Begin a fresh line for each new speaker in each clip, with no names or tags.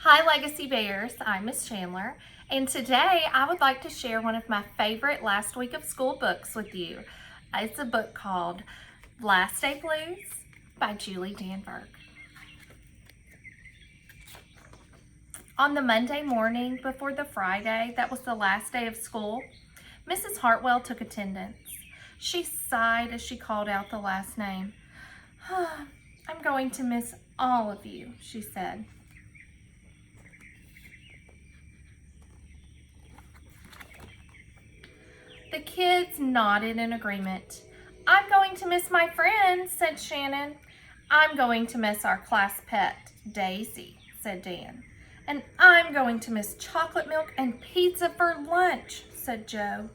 Hi Legacy Bears, I'm Miss Chandler, and today I would like to share one of my favorite last week of school books with you. It's a book called Last Day Blues by Julie Danberg. On the Monday morning before the Friday that was the last day of school, Mrs. Hartwell took attendance. She sighed as she called out the last name. I'm going to miss all of you, she said. The kids nodded in agreement. I'm going to miss my friends, said Shannon. I'm going to miss our class pet, Daisy, said Dan. And I'm going to miss chocolate milk and pizza for lunch, said Joe.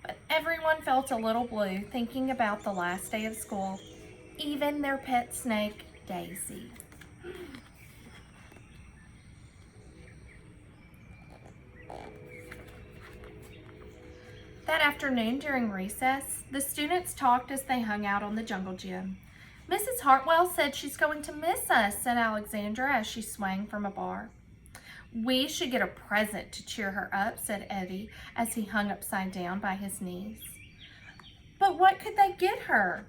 But everyone felt a little blue thinking about the last day of school, even their pet snake, Daisy. That afternoon during recess, the students talked as they hung out on the jungle gym. Mrs. Hartwell said she's going to miss us, said Alexandra as she swung from a bar. We should get a present to cheer her up, said Eddie as he hung upside down by his knees. But what could they get her?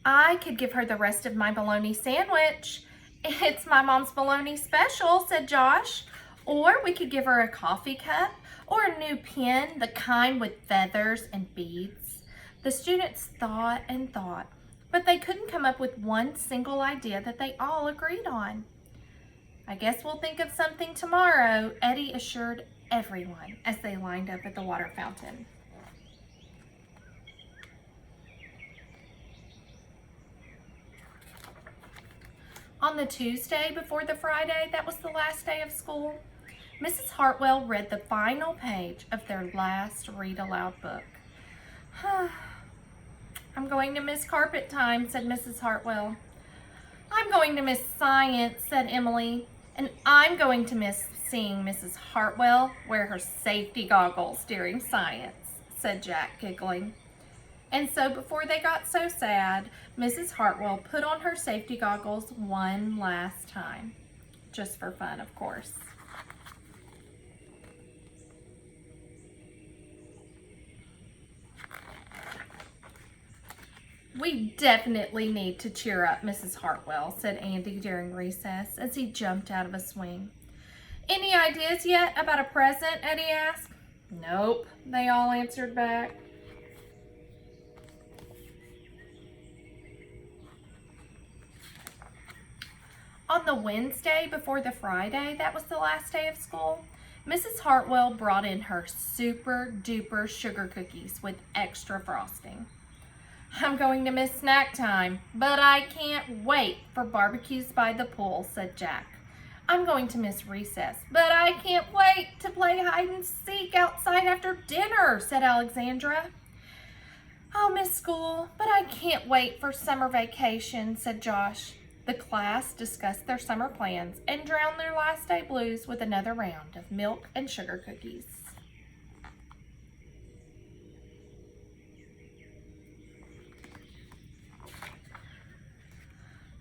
I could give her the rest of my bologna sandwich. It's my mom's bologna special, said Josh. Or we could give her a coffee cup or a new pen, the kind with feathers and beads. The students thought and thought, but they couldn't come up with one single idea that they all agreed on. I guess we'll think of something tomorrow, Eddie assured everyone as they lined up at the water fountain. On the Tuesday before the Friday that was the last day of school, Mrs. Hartwell read the final page of their last read-aloud book. I'm going to miss carpet time, said Mrs. Hartwell. I'm going to miss science, said Emily. And I'm going to miss seeing Mrs. Hartwell wear her safety goggles during science, said Jack, giggling. And so before they got so sad, Mrs. Hartwell put on her safety goggles one last time. Just for fun, of course. We definitely need to cheer up Mrs. Hartwell, said Andy during recess as he jumped out of a swing. Any ideas yet about a present? Eddie asked. Nope, they all answered back. On the Wednesday before the Friday that was the last day of school, Mrs. Hartwell brought in her super duper sugar cookies with extra frosting. I'm going to miss snack time, but I can't wait for barbecues by the pool, said Jack. I'm going to miss recess, but I can't wait to play hide and seek outside after dinner, said Alexandra. I'll miss school, but I can't wait for summer vacation, said Josh. The class discussed their summer plans and drowned their last day blues with another round of milk and sugar cookies.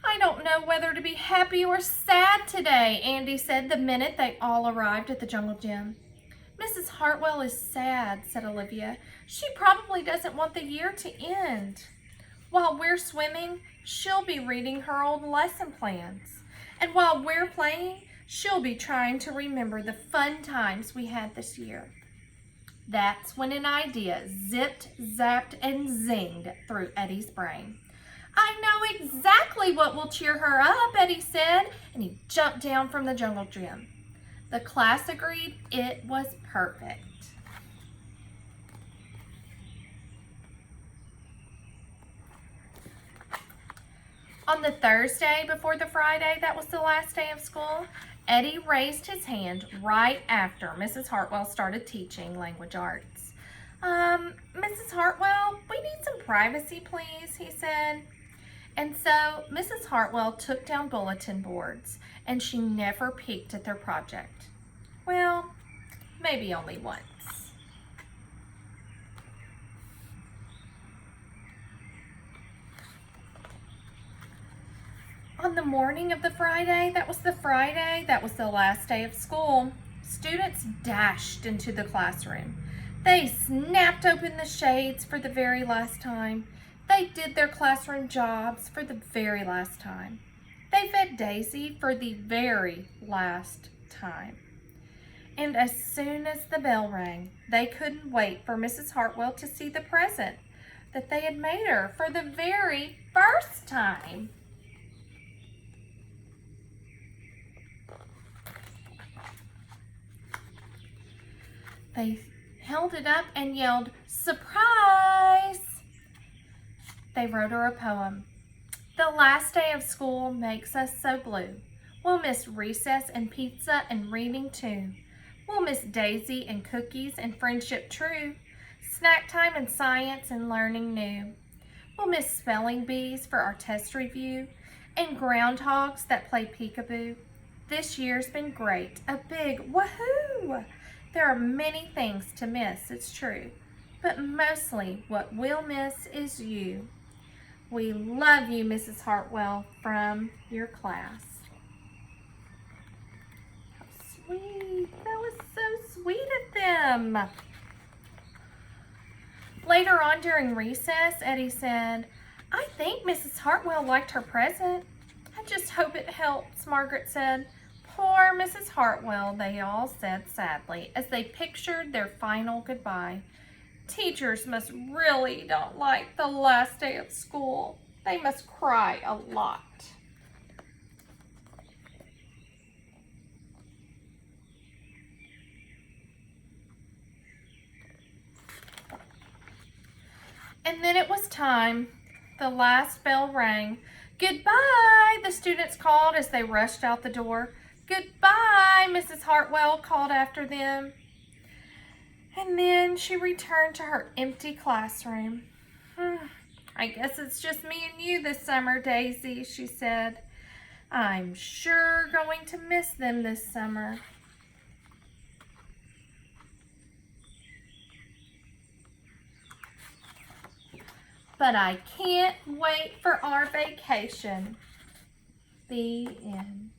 I don't know whether to be happy or sad today, Andy said the minute they all arrived at the jungle gym. Mrs. Hartwell is sad, said Olivia. She probably doesn't want the year to end. While we're swimming, she'll be reading her old lesson plans. And while we're playing, she'll be trying to remember the fun times we had this year. That's when an idea zipped, zapped, and zinged through Eddie's brain. I know exactly what will cheer her up, Eddie said, and he jumped down from the jungle gym. The class agreed it was perfect. On the Thursday before the Friday that was the last day of school, Eddie raised his hand right after Mrs. Hartwell started teaching language arts. Mrs. Hartwell, we need some privacy, please, he said. And so Mrs. Hartwell took down bulletin boards and she never peeked at their project. Well, maybe only only once. On the morning of the Friday, that was the last day of school, students dashed into the classroom. They snapped open the shades for the very last time. They did their classroom jobs for the very last time. They fed Daisy for the very last time. And as soon as the bell rang, they couldn't wait for Mrs. Hartwell to see the present that they had made her for the very first time. They held it up and yelled, "Surprise!" They wrote her a poem. The last day of school makes us so blue. We'll miss recess and pizza and reading too. We'll miss Daisy and cookies and friendship true. Snack time and science and learning new. We'll miss spelling bees for our test review and groundhogs that play peekaboo. This year's been great, a big woohoo! There are many things to miss, it's true, but mostly what we'll miss is you. We love you, Mrs. Hartwell, from your class. How sweet. That was so sweet of them. Later on during recess, Eddie said, "I think Mrs. Hartwell liked her present." "I just hope it helps," Margaret said. "Poor Mrs. Hartwell," they all said sadly as they pictured their final goodbye. "Teachers must really don't like the last day of school. They must cry a lot." And then it was time. The last bell rang. "Goodbye," the students called as they rushed out the door. "Goodbye," Mrs. Hartwell called after them. And then she returned to her empty classroom. "I guess it's just me and you this summer, Daisy," she said. "I'm sure going to miss them this summer." But I can't wait for our vacation. The end.